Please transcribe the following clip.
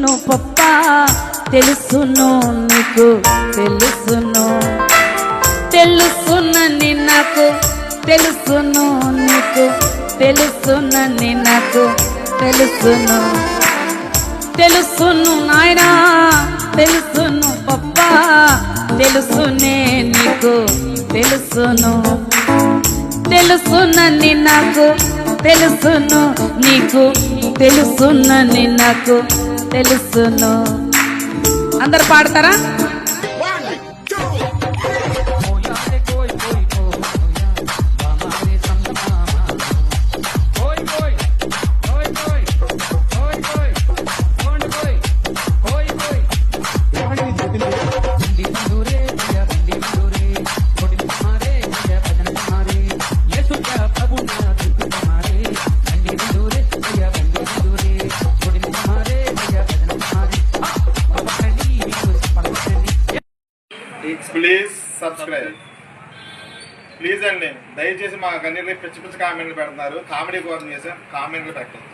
తెలుసును పప్పా, తెలుసును నీకు తెలుసును, తెలుసునని నాకు తెలుసును, నీకు తెలుసునని నాకు తెలుసును, తెలుసును నాయనా తెలుసును పప్పా, తెలుసునే నీకు తెలుసును, తెలుసునని నాకు తెలుసును, నీకు తెలుసునని నాకు తెలుసును. అందరు పాడతారా? ప్లీజ్ సబ్స్క్రైబ్ ప్లీజ్ అండి. దయచేసి మా కన్నీళ్ళు పిచ్చి పిచ్చి కామెంట్లు పెడుతున్నారు. కామెడీ కోసం చేసాం, కామెంట్లు పెట్టండి.